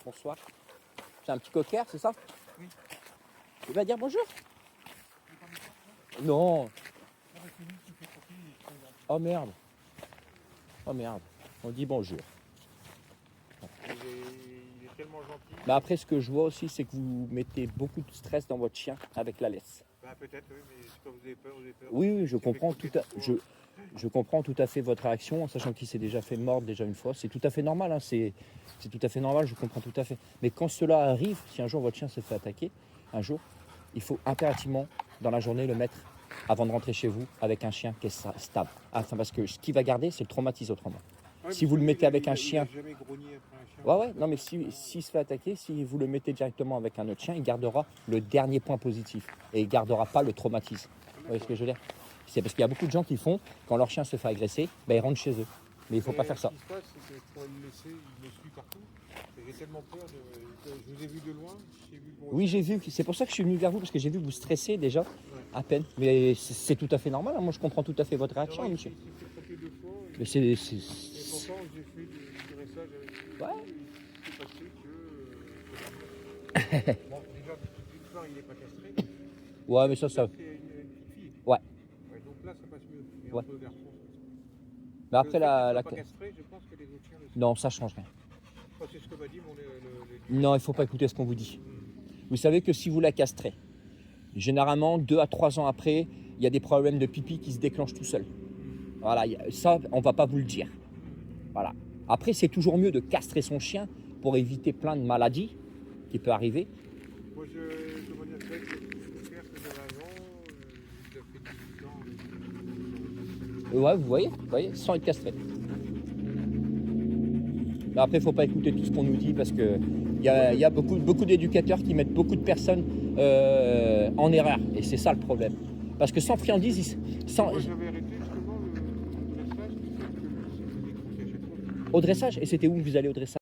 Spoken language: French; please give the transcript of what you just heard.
Bonsoir. C'est un petit cocker, c'est ça? Oui. Il va dire bonjour? Non. Oh merde. Oh merde. On dit bonjour. Il est tellement gentil. Mais après, ce que je vois aussi, c'est que vous mettez beaucoup de stress dans votre chien avec la laisse. Bah, peut-être, oui, mais quand vous avez peur, vous avez peur. Oui, oui, je Ça fait comprends compter tout à, deux fois. je comprends tout à fait votre réaction, en sachant qu'il s'est déjà fait mordre déjà une fois. C'est tout à fait normal, hein, c'est tout à fait normal, je comprends tout à fait. Mais quand cela arrive, si un jour votre chien se fait attaquer, un jour, il faut impérativement, dans la journée, le mettre avant de rentrer chez vous avec un chien qui est stable. Enfin, parce que ce qu'il va garder, c'est le traumatisme autrement. Ouais, Si vous le mettez avec un chien... Il n'a jamais grogné après un chien. Ouais, ouais, non, mais s'il se fait attaquer, si vous le mettez directement avec un autre chien, il gardera le dernier point positif et il ne gardera pas le traumatisme. Vous voyez ce que je veux dire? C'est parce qu'il y a beaucoup de gens qui font, quand leur chien se fait agresser, ben, ils rentrent chez eux. Mais il ne faut pas faire ça. Ce qui se passe, c'est que pour le laisser, il me suit partout. J'ai tellement peur de. Je vous ai vu de loin. J'ai vu le Oui, j'ai vu, c'est pour ça que je suis venu vers vous, parce que j'ai vu que vous stressez déjà, à peine. Mais c'est tout à fait normal, hein. Moi je comprends tout à fait votre réaction, monsieur. Il s'est frappé deux fois. Mais Et pourtant, j'ai fait du dressage avec lui. Ouais. Il s'est passé que. Bon, déjà, d'une part, il n'est pas castré. Ouais, mais ça... C'est une petite fille. Ouais. Donc là, ça passe mieux. Mais Ouais. entre garçons, ça passe pas. Mais après, Pas castré, je pense que les autres chiens le sont. Non, ça change rien. C'est ce que m'a dit Non, il ne faut pas écouter ce qu'on vous dit. Vous savez que si vous la castrez, généralement 2 à 3 ans après, il y a des problèmes de pipi qui se déclenchent tout seul. Voilà, ça, on ne va pas vous le dire. Voilà. Après, c'est toujours mieux de castrer son chien pour éviter plein de maladies qui peuvent arriver. Moi, comment dire, c'est vrai que le père que j'avais avant, il a fait 18 ans. Ouais, vous voyez, sans être castré. Mais après, il ne faut pas écouter tout ce qu'on nous dit parce qu'il y a beaucoup d'éducateurs qui mettent beaucoup de personnes en erreur. Et c'est ça le problème. Parce que sans friandises, Moi, j'avais arrêté justement le dressage, parce que je décrochais à chaque fois. au dressage, et c'était où vous allez au dressage?